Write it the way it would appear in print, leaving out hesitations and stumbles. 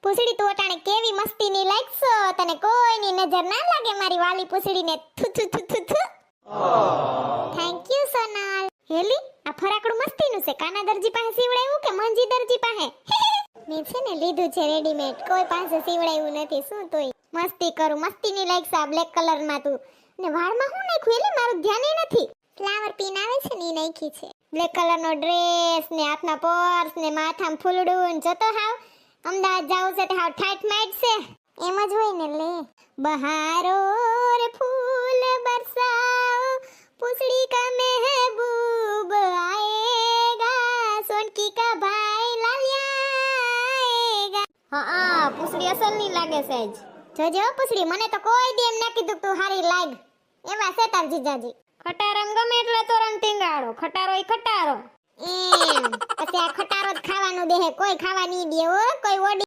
પૂછડી તું અટાણે કેવી મસ્તીની લાગશો, તને કોઈની નજર ના લાગે મારી વાલી પૂછડીને. થુ થુ થુ થુ થુ. Thank you Sonal. હેલી આ ફરાકડું મસ્તીનું છે, કાના દરજી પાસે સીવડાવ્યું કે મંજી દરજી પાસે? મેં છે ને લીધું છે રેડીમેડ, કોઈ પાસે સીવડાવ્યું નથી. શું તોય મસ્તી કરું, મસ્તીની લાગશે આ બ્લેક કલરમાં. તું ને વાળમાં હું નાખ્યું એલી મારું ધ્યાન નથી. ફ્લાવર પિન આવે છે ને એ નાખી છે. બ્લેક કલરનો ડ્રેસ ને હાથમાં પર્સ ને માથામાં ફૂલડું, જોતો હાવ અમદાવાદ જાવું છે તે હાવ ઠાઠ માઈટ છે. એમ જ હોય ને. લે બહારો રે ફૂલ બરસાઓ, પૂછડી કા મહેબૂબ આएगा, સોનકી કા ભાઈ લાલિયા આएगा. હા પૂછડી અસલ ની લાગે છે જ. જોજો પૂછડી, મને તો કોઈ દી એમ ના કીધું તું હારી લાગ. એવા છે તાર જીજાજી. ખટારમ ગમે એટલે તોરણ ટીંગાડો, ખટારો ઈ ખટારો. એમ પછી આ ખટારો જ ખાવાનું દે, કોઈ ખાવા નહીં દે હો. કોઈ ઓડી